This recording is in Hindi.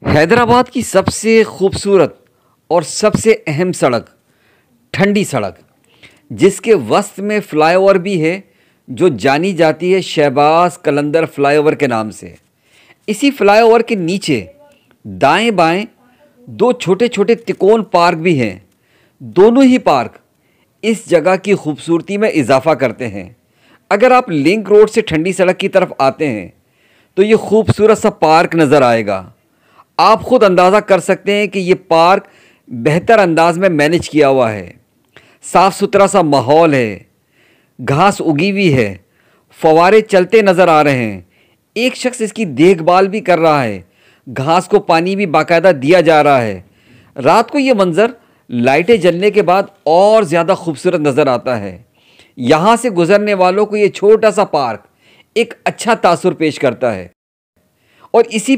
हैदराबाद की सबसे खूबसूरत और सबसे अहम सड़क ठंडी सड़क, जिसके वस्त में फ्लाईओवर भी है, जो जानी जाती है शहबाज कलंदर फ्लाईओवर के नाम से। इसी फ्लाईओवर के नीचे दाएं बाएं दो छोटे छोटे तिकोन पार्क भी हैं। दोनों ही पार्क इस जगह की खूबसूरती में इजाफा करते हैं। अगर आप लिंक रोड से ठंडी सड़क की तरफ आते हैं तो ये खूबसूरत सा पार्क नज़र आएगा। आप खुद अंदाज़ा कर सकते हैं कि ये पार्क बेहतर अंदाज में मैनेज किया हुआ है। साफ़ सुथरा सा माहौल है, घास उगी हुई है, फव्वारे चलते नज़र आ रहे हैं। एक शख्स इसकी देखभाल भी कर रहा है, घास को पानी भी बाकायदा दिया जा रहा है। रात को ये मंज़र लाइटें जलने के बाद और ज़्यादा खूबसूरत नज़र आता है। यहाँ से गुज़रने वालों को ये छोटा सा पार्क एक अच्छा तासुर पेश करता है। और इसी